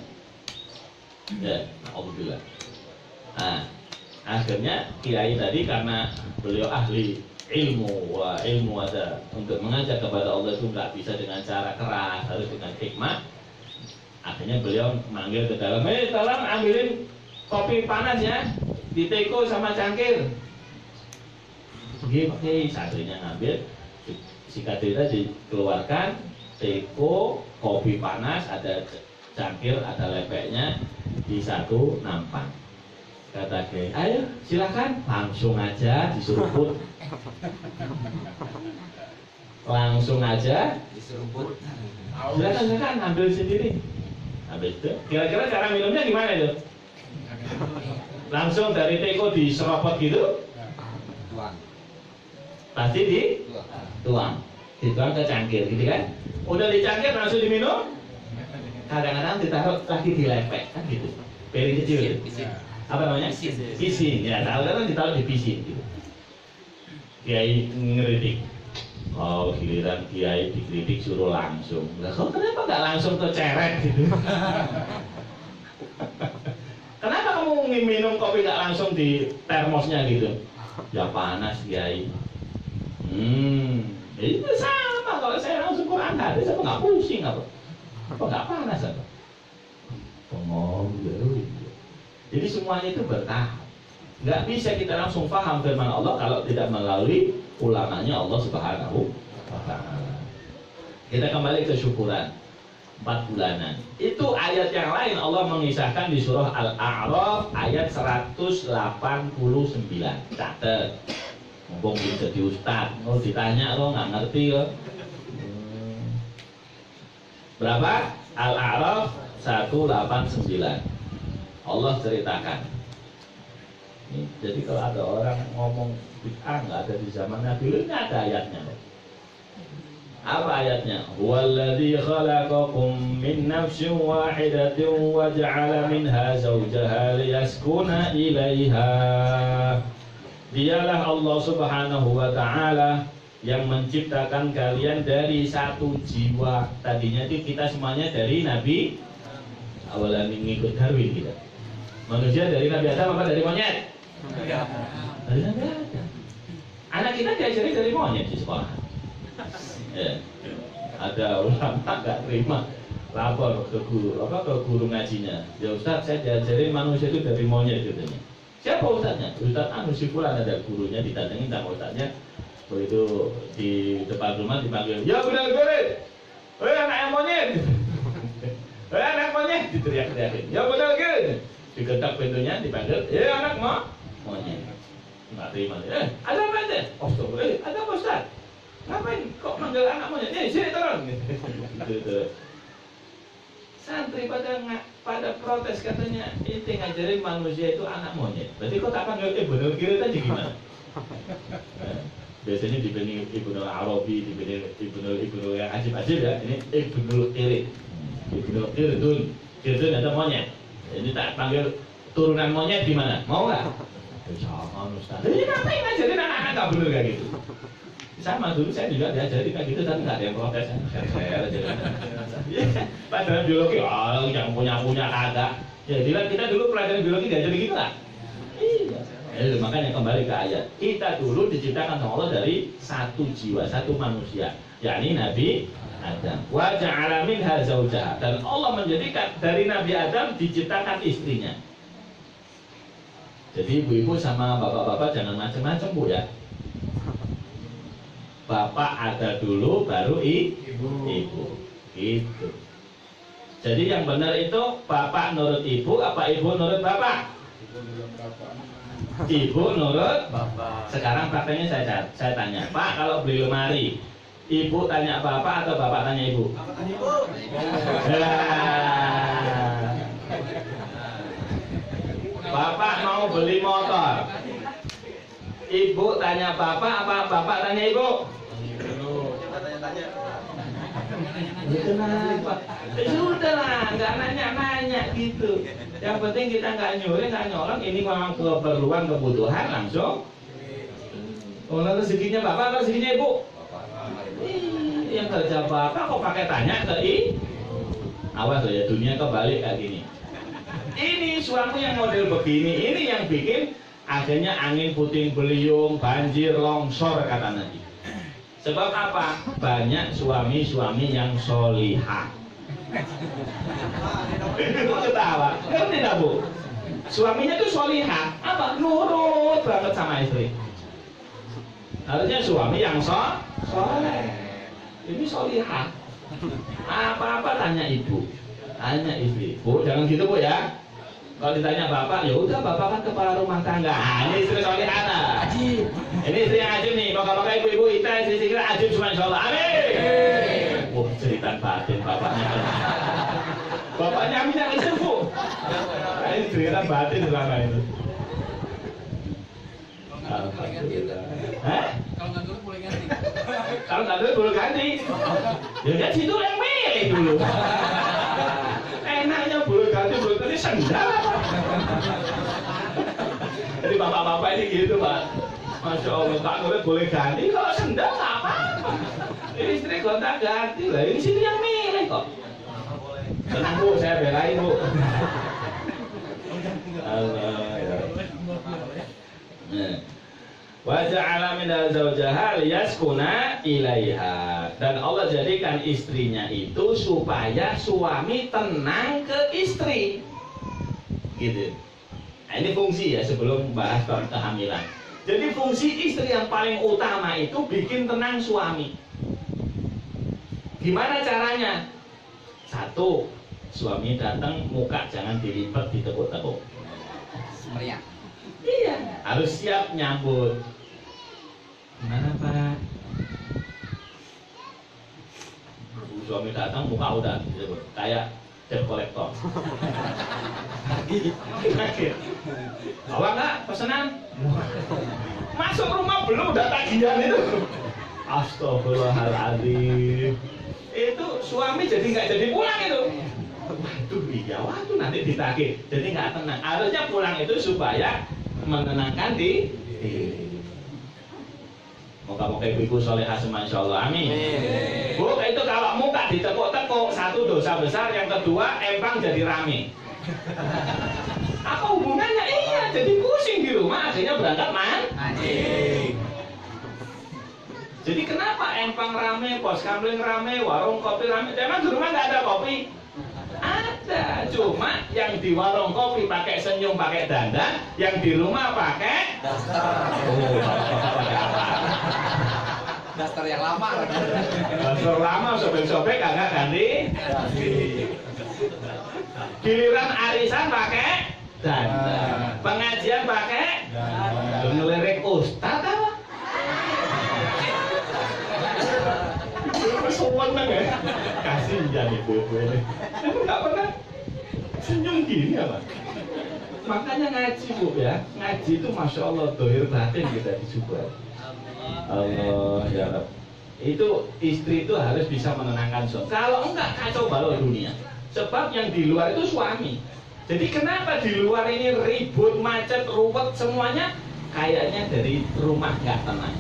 ya. Alhamdulillah. Nah, akhirnya kiai tadi karena beliau ahli ilmu ada untuk mengajak kepada Allah itu nggak bisa dengan cara keras, harus dengan hikmah. Akhirnya beliau manggil ke dalam, tolong ambilin kopi panas ya, di teko sama cangkir. Oke, santrinya ngambil, si kadeta dikeluarkan, teko, kopi panas, ada cangkir, ada lepeknya, di satu nampan. Kata Kiai, ayo silakan, langsung aja diseruput. Langsung aja diseruput. silakan ambil sendiri. Habis itu kira-kira cara minumnya gimana itu? Langsung dari teko diseropot gitu? Tuang. Pasti dituang ke cangkir gitu kan? Udah dicangkir langsung diminum? Kadang-kadang ditaruh lagi di lepek kan gitu, piring kecil gitu. Apa namanya? Pisin. Ya, kadang-kadang ditaruh di pisin gitu. Kiai ngeritik. Oh, giliran Kiai dikritik suruh langsung. Lah kok kenapa nggak langsung ke ceret gitu? Kenapa kamu minum kopi nggak langsung di termosnya gitu? Ya panas Kiai. Itu sama kalau saya langsung Quran hadis apa nggak pusing apa? Apa nggak panas apa? Pengomong. Jadi semuanya itu bertahap. Nggak bisa kita langsung paham firman Allah kalau tidak melalui ulamanya Allah Subhanahu wa Ta'ala. Kita kembali ke syukuran 4 bulanan. Itu ayat yang lain Allah mengisahkan di surah Al-A'raf ayat 189. Catat. Mumpung belum jadi ustaz, kalau ditanya lo nggak ngerti lo. Berapa? Al-A'raf 189. Allah ceritakan. Jadi kalau ada orang ngomong bid'ah nggak ada di zaman Nabi, ini ada ayatnya. Apa ayatnya? Huwallazi khalaqakum min nafsin wahidatin wa ja'ala minha zawjaha liyaskuna ilaiha. Dialah Allah Subhanahu wa Ta'ala yang menciptakan kalian dari satu jiwa. Tadinya itu kita semuanya dari Nabi, awalan ngikut Darwin kita. Manusia dari Nabi Adam apa dari monyet? Dari Nabi Adam. Anak kita diajari dari monyet di sekolah. Ya. Ada ulama nggak terima lapor ke guru ngajinya. Ya Ustaz, saya diajarin manusia itu dari monyet katanya. Siapa ustadznya? Ustadz anu si fulan, ada gurunya ditantangin sama ustadznya. Begitu di depan rumah dipanggil, ya benar benar. Anak monyet. Anak monyet diteriak-teriakin. Ya benar benar. Diketok pintunya dipanggil, anak monyet. Nggak terima. Ada apa aja? Ada apa Ustaz? Ngapain kok manggil anak monyet? Sini turun. Gitu. Santri pada protes katanya, itu ngajarin manusia itu anak monyet. Berarti kok tak panggil Ibnul Qirit tadi gimana? Biasanya dibanding Ibnul Arabi, dibanding Ibnul yang ajib-ajib ya. Ini Ibnul Qirit. Ibnul Qiritun ada monyet. Ini tak panggil turunan monyet gimana? Mau nggak? Jangan Ustaz. Ini ngapain ngajarin anak-anak nggak bener kayak gitu? Sama dulu saya juga diajari kayak gitu, tapi nggak ada yang protes. Saya ajarin. Pelajaran biologi, yang punya kagak. Ya bilang kita dulu pelajaran biologi diajari gitu nggak? Iya. Makanya kembali ke ayat. Kita dulu diciptakan sama Allah dari satu jiwa, satu manusia, yakni Nabi Adam. Wa ja'ala minha zawjaha. Dan Allah menjadikan dari Nabi Adam diciptakan istrinya. Jadi ibu-ibu sama bapak-bapak jangan macam-macam Bu ya. Bapak ada dulu baru ibu. Gitu. Jadi yang benar itu bapak nurut ibu apa ibu nurut bapak? Ibu nurut bapak. Sekarang prakteknya saya tanya, Pak kalau beli lemari, ibu tanya bapak atau bapak tanya ibu? Bapak tanya ibu. Bapak mau beli motor, ibu tanya bapak apa bapak tanya ibu? Kenapa? Sudah lah, nggak nanya-nanya gitu. Yang penting kita nggak nyuri, nggak nyolong. Ini memang keperluan, kebutuhan langsung. Kalau rezekinya bapak, apa rezekinya ibu? Yang kerja bapak kok pakai tanya ke awas ya, dunia kebalik kayak gini. Ini suami yang model begini, ini yang bikin akhirnya angin puting beliung, banjir, longsor kata Nabi. Sebab apa? Banyak suami-suami yang solihah. Itu ketawa, ngerti tak Bu? suaminya tuh solihah, apa? Nurut banget sama istri. Harusnya suami yang soleh. Ini solihah. Apa-apa tanya ibu, tanya istri. Bu, jangan gitu bu ya. Kalau ditanya bapak, ya udah bapak kan kepala rumah tangga. Ini istri solihah. Ajib. Ini istri yang ajib nih. Moga-moga ibu-ibu kita istri kita ajib semua insyaallah. Amin. Wah, cerita batin bapaknya. Bapaknya aminnya istri bu. Ini cerita batin selama ini. Alhamdulillah. Hah? Kalau nggak dulu boleh ganti. Kalau nggak dulu boleh ganti. Ya kan situ yang milih dulu. Enaknya boleh ganti sendal. Jadi bapak-bapak ini gitu pak. Masya Allah, tak boleh ganti. Kalau sendal nggak apa-apa. Ini istri gonta ganti lah. Ini situ yang milih kok. Tenang bu, saya belain bu. Allah ya. Wa ja'ala minal zawjaha liyaskuna ilaiha. Dan Allah jadikan istrinya itu supaya suami tenang ke istri. Gitu. Nah, ini fungsi ya sebelum bahas kehamilan. Jadi fungsi istri yang paling utama itu bikin tenang suami. Gimana caranya? Satu, suami datang muka jangan dilipat ditekuk-tekuk. Meriah. Iya, harus siap nyambut. Gimana Pak? Suami datang muka udah gitu, kayak debt collector. Bawa nggak pesanan? Masuk rumah belum udah tagihan itu. Astagfirullahaladzim. Itu suami jadi nggak jadi pulang itu. Waduh iya, waduh nanti ditagih. Jadi nggak tenang. Harusnya pulang itu supaya menenangkan diri. Moga-moga ibu-ibu solehah semua insyaallah. Amin. Bu, itu kalau muka ditekuk-tekuk, satu dosa besar, yang kedua empang jadi rame. Apa hubungannya? Iya, jadi pusing di rumah, akhirnya berangkat mancing. Jadi kenapa empang rame, pos kamling rame, warung kopi rame? Emang di rumah nggak ada kopi? Ada, cuma yang di warung kopi pakai senyum, pakai dandan, yang di rumah pakai Daster. pakai apa? Daster yang lama. Daster lama, sobek-sobek kagak ganti. Giliran arisan pakai dandan, pengajian pakai ngelirik ustad apa? Seneng ya, kasih jadi ibu-ibu ini. Emang nggak pernah senyum gini apa? Makanya ngaji bu ya, ngaji itu masya Allah dohir batin kita disupport. Allah ya Rabb. Itu istri itu harus bisa menenangkan suami. Kalau enggak kacau balau dunia. Sebab yang di luar itu suami. Jadi kenapa di luar ini ribut, macet, ruwet semuanya? Kayaknya dari rumah nggak tenang.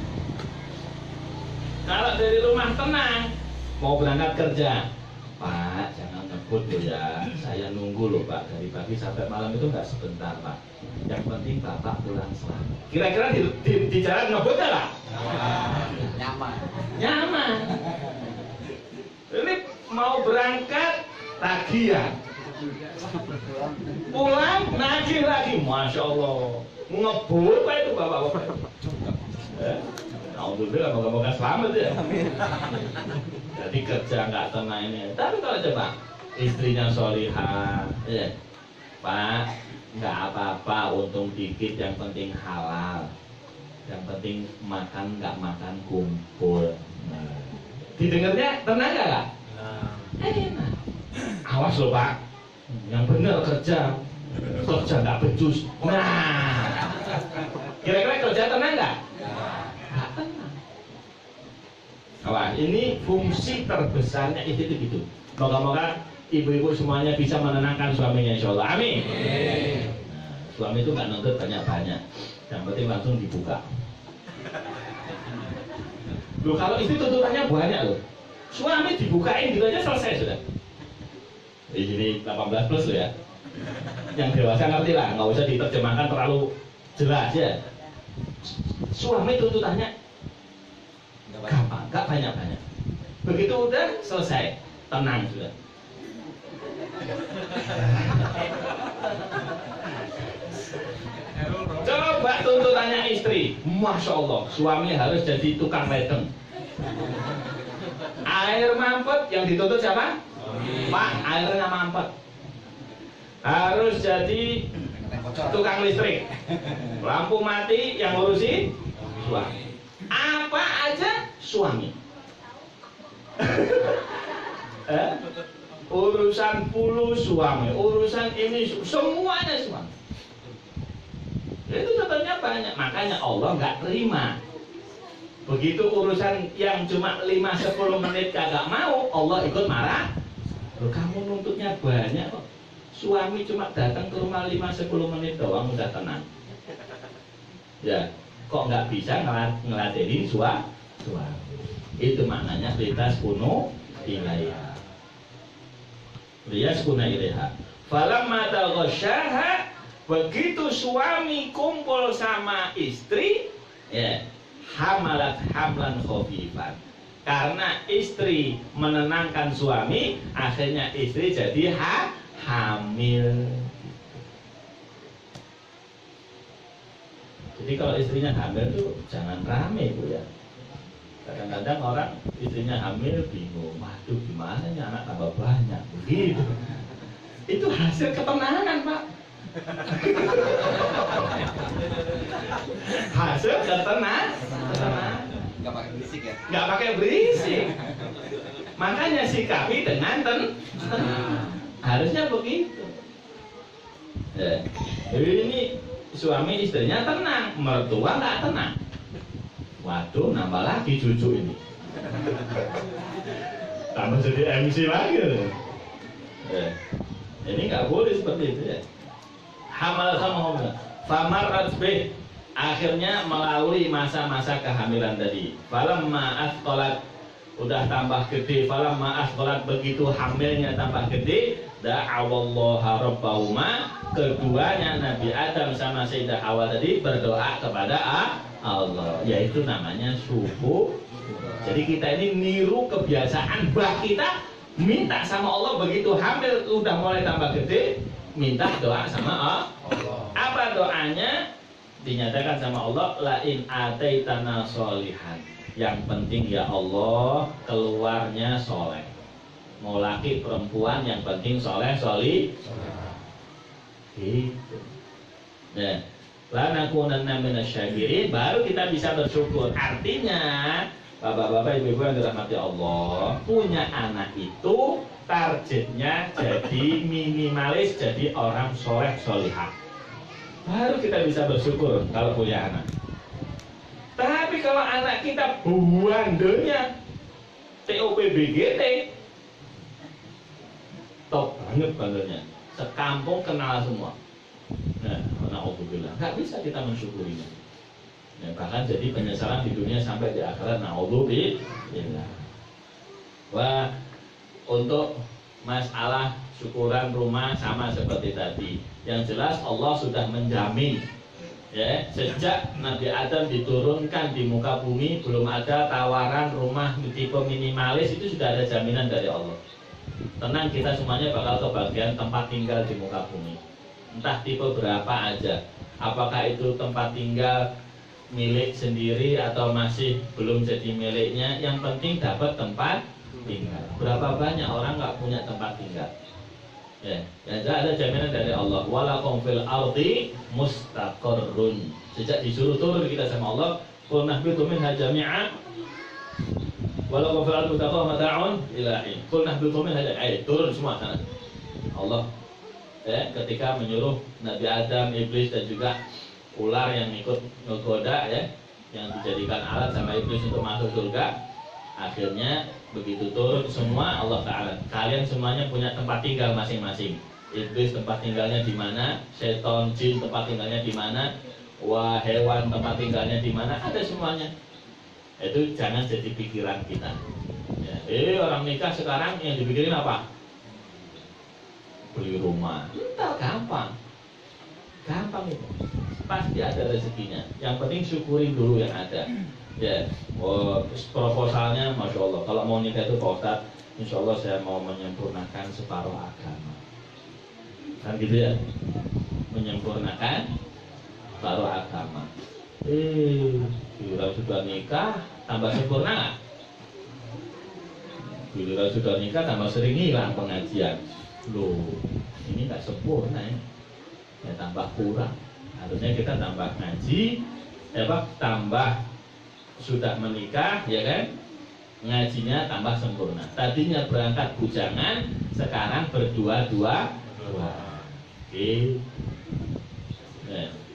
Kalau dari rumah tenang, mau berangkat kerja, Pak jangan ngebut loh ya, saya nunggu loh Pak dari pagi sampai malam itu nggak sebentar Pak. Yang penting Bapak pulang selamat. Kira-kira di jalan ngebut nggak? Nyaman. Nyaman. Ini mau berangkat tagihan, pulang nagih lagi, masya Allah. Ngebut Pak itu bapak-bapak. Alhamdulillah, moga-moga selamat ya. Jadi kerja nggak tenang ini. Tapi kalau coba istrinya solihah, ya, Pak, nggak apa-apa, untung dikit, yang penting halal, yang penting makan nggak makan kumpul. Nah, didengarnya tenang nggak? Enak. Awas loh Pak, yang benar kerja nggak becus. Nah, kira-kira kerja tenang nggak? Wah, ini fungsi terbesarnya itu gitu. Moga-moga ibu-ibu semuanya bisa menenangkan suaminya insyaallah. Amin. Nah, suami itu nggak nuntut banyak-banyak. Yang penting langsung dibuka. Loh kalau itu tuntutannya banyak loh. Suami dibukain gitu aja selesai sudah. Ini 18 plus loh ya. Yang dewasa ngerti lah, nggak usah diterjemahkan terlalu jelas ya. Suami tuntutannya gampang, gak banyak-banyak. Begitu udah selesai, tenang sudah. istri, masya Allah, suami harus jadi tukang ledeng. Air mampet yang dituntut siapa? Pak, airnya mampet. Harus jadi tukang listrik. Lampu mati yang ngurusi suami. Apa aja suami. Urusan bulu suami, urusan ini semuanya suami. Itu sebetulnya banyak, makanya Allah nggak terima. Begitu urusan yang cuma 5-10 menit kagak mau, Allah ikut marah. Loh, kamu nuntutnya banyak kok. Suami cuma datang ke rumah 5-10 menit doang udah tenang. Ya, kok nggak bisa ngeladenin suami? Itu maknanya lintas kuno ilaiha. Lias kuna ilaiha. Falamma taghasyaha, begitu suami kumpul sama istri, ya, hamalat hamlan khafifan. Karena istri menenangkan suami, akhirnya istri jadi hamil. Jadi kalau istrinya hamil tuh jangan rame Bu ya. Kadang-kadang orang istrinya hamil bingung, waduh gimana nih anak tambah banyak begitu. Itu hasil ketenangan Pak. Hasil ketenangan. Nggak pakai berisik ya? Nggak pakai berisik. Makanya sikapi dengan tenang. Harusnya begitu. Ya. Jadi ini suami istrinya tenang, mertua nggak tenang. Waduh, nambah lagi cucu ini. Tambah jadi MC lagi. Ya. Ini nggak boleh seperti itu ya. Hamal sama homo. Famar bih, akhirnya melalui masa-masa kehamilan tadi. Falamma asqalat, udah tambah gede. Falamma asqalat, begitu hamilnya tambah gede. Da'awallaha rabbahuma, keduanya Nabi Adam sama Sayyidah Hawa tadi berdoa kepada Allah, yaitu namanya subuh. Jadi kita ini niru kebiasaan bah kita, minta sama Allah begitu hamil udah mulai tambah gede, minta doa sama Allah. Apa doanya? Dinyatakan sama Allah, lain ataitana solihan. Yang penting ya Allah keluarnya soleh. Mau laki perempuan yang penting soleh gitu. Nah, lanakunanna minasyakirin, baru kita bisa bersyukur. Artinya bapak-bapak ibu-ibu yang dirahmati Allah, punya anak itu targetnya jadi minimalis jadi orang soleh solihah. Baru kita bisa bersyukur kalau punya anak. Tapi kalau anak kita buandonya TOPBGT, top banget bandelnya, sekampung kenal semua. Nah, na'udzubillah, nggak bisa kita mensyukurinya. Ya, bahkan jadi penyesalan di dunia sampai di akhirat. Na'udzubillah. Wah, untuk masalah syukuran rumah sama seperti tadi. Yang jelas Allah sudah menjamin. Ya, sejak Nabi Adam diturunkan di muka bumi, belum ada tawaran rumah tipe minimalis, itu sudah ada jaminan dari Allah. Tenang, kita semuanya bakal kebagian tempat tinggal di muka bumi. Entah tipe berapa aja. Apakah itu tempat tinggal milik sendiri atau masih belum jadi miliknya, yang penting dapat tempat tinggal. Berapa banyak orang nggak punya tempat tinggal? Ya, yang ada jaminan dari Allah. Walakum fil ardi mustaqarrun. Sejak disuruh turun kita sama Allah, qul nahbitu minha jami'an. Walakum fil ardi mustaqarrun mata'un ilahi. Qul nahbitu minha jami'an. Turun semua sana. Allah ya, ketika menyuruh Nabi Adam, iblis dan juga ular yang ikut menggoda ya, yang dijadikan alat sama iblis untuk masuk surga. Akhirnya begitu turun semua, Allah Ta'ala, kalian semuanya punya tempat tinggal masing-masing. Iblis tempat tinggalnya di mana, setan, jin tempat tinggalnya di mana, wah hewan tempat tinggalnya di mana, ada semuanya. Itu jangan jadi pikiran kita ya. Orang nikah sekarang yang dipikirin apa? Beli rumah. Entar gampang. Gampang itu. Pasti ada rezekinya. Yang penting syukurin dulu yang ada. Ya, proposalnya Masya Allah. Kalau mau nikah itu Pak Ustadz, Insya Allah saya mau menyempurnakan separuh agama. Kan gitu ya, menyempurnakan separuh agama. Giliran sudah nikah tambah sempurna nggak? Giliran sudah nikah tambah sering hilang pengajian. Loh, ini nggak sempurna ya tambah kurang. Harusnya kita tambah ngaji, tambah sudah menikah, ya kan? Ngajinya tambah sempurna. Tadinya berangkat bujangan, sekarang berdua-dua. Oke.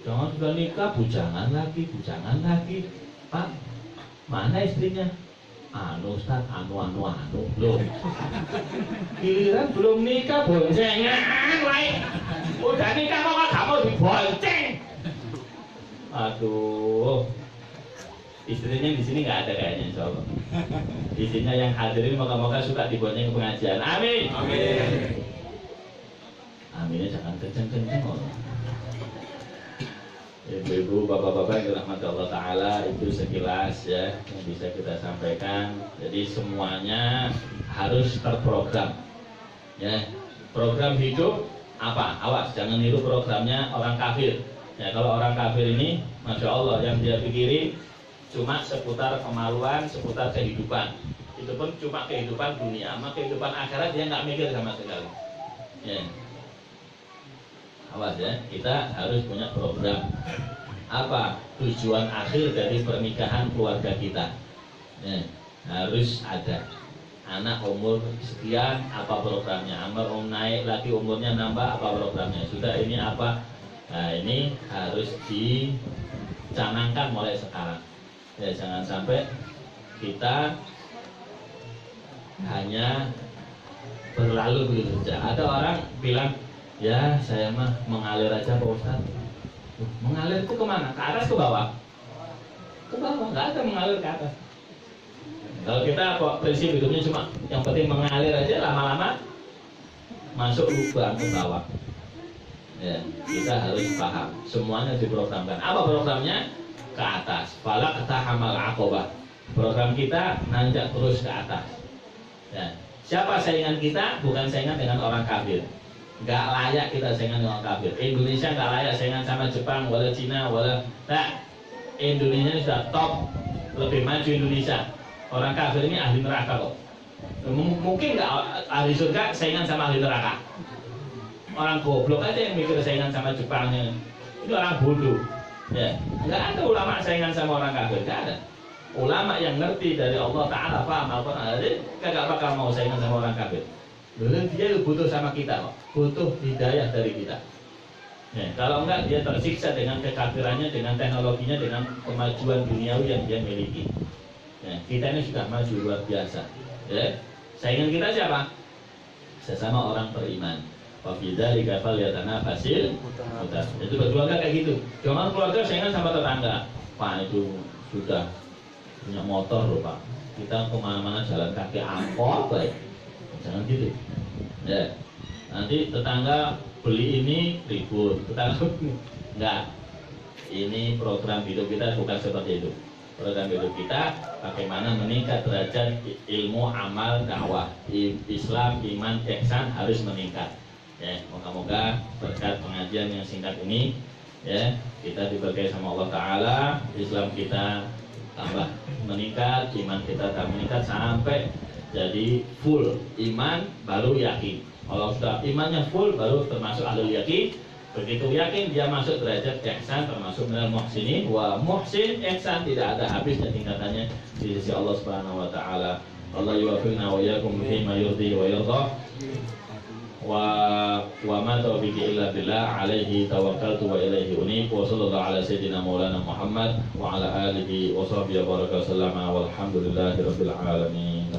Jangan sudah nikah bujangan lagi. Pak, mana istrinya? Anu Ustaz, anu. Loh. Giliran belum nikah boncengan, wae. Udah nikah kok gak mau dibonceng. Aduh. Istrinya di sini nggak ada kayaknya, insyaallah. Istrinya yang hadirin moga-moga suka dibonceng pengajian. Amin. Aminnya jangan kenceng-kenceng. Ibu-ibu, bapak-bapak yang dirahmati Allah Ta'ala, itu sekilas ya yang bisa kita sampaikan. Jadi semuanya harus terprogram ya. Program hidup apa? Awas, jangan niru programnya orang kafir ya. Kalau orang kafir ini, Masya Allah, yang dia pikirin cuma seputar kemaluan, seputar kehidupan. Itu pun cuma kehidupan dunia, sama kehidupan akhirat dia nggak mikir sama sekali ya. Awas ya, kita harus punya program. Apa tujuan akhir dari pernikahan keluarga kita ya, harus ada. Anak umur sekian, apa programnya? Anak naik lagi umurnya nambah, apa programnya? Sudah ini apa? Nah ini harus dicanangkan mulai sekarang ya. Jangan sampai kita hanya berlalu begitu saja. Ada orang bilang, ya saya mah mengalir aja Pak Ustaz. Mengalir itu kemana? Ke atas, ke bawah? Ke bawah, nggak ada mengalir ke atas. Kalau kita prinsip hidupnya cuma yang penting mengalir aja, lama-lama masuk lubang ke bawah ya. Kita harus paham semuanya diprogramkan. Apa programnya? Ke atas. Fala katahamal aqobah. Program kita nanjak terus ke atas ya. Siapa saingan kita? Bukan saingan dengan orang kafir. Nggak layak kita saingan dengan kafir. Indonesia nggak layak saingan sama Jepang, wala Cina, wala. Nah, Indonesia sudah top, lebih maju Indonesia. Orang kafir ini ahli neraka kok. Mungkin nggak ahli surga saingan sama ahli neraka. Orang goblok aja yang mikir saingan sama Jepangnya. Itu orang bodoh. Ya, nggak ada ulama saingan sama orang kafir, nggak ada. Ulama yang ngerti dari Allah Ta'ala, paham Al-Quran, kagak bakal mau saingan sama orang kafir. Dulu dia butuh sama kita kok, butuh hidayah dari kita ya. Kalau enggak dia tersiksa dengan kekafirannya, dengan teknologinya, dengan kemajuan duniawi yang dia miliki ya. Kita ini sudah maju luar biasa ya. Saingan kita siapa? Sesama orang beriman. Wabidzalika falyatanafasil mutanafisun. Itu berkeluarga kayak gitu. Jangan keluarga saingan sama tetangga. Pak itu sudah punya motor loh Pak, kita kemana-mana jalan kaki angkot baik. Jangan gitu ya. Nanti tetangga beli ini ribut, tetangga enggak. Ini program hidup kita bukan seperti itu. Program hidup kita bagaimana meningkat derajat ilmu, amal, dakwah, Islam, iman, ihsan harus meningkat ya. Moga-moga berkat pengajian yang singkat ini ya, kita diberkahi sama Allah Ta'ala, Islam kita tambah meningkat, iman kita tambah meningkat sampai jadi full iman baru yakin. Kalau sudah imannya full baru termasuk ahlul yakin. Begitu yakin dia masuk derajat ihsan, termasuk minal muhsinin. Wa muhsin ihsan tidak ada habisnya tingkatannya di sisi Allah Subhanahu wa taala. Allah yuwaffiqna wa iyyakum fima yurdi wa yarda. Wa ma taufiqi illa billah, alaihi tawakkaltu wa ilaihi unib. Wa sallallahu ala sayyidina maulana Muhammad wa ala alihi wa sahbihi wa baraka sallama walhamdulillahi rabbil alamin.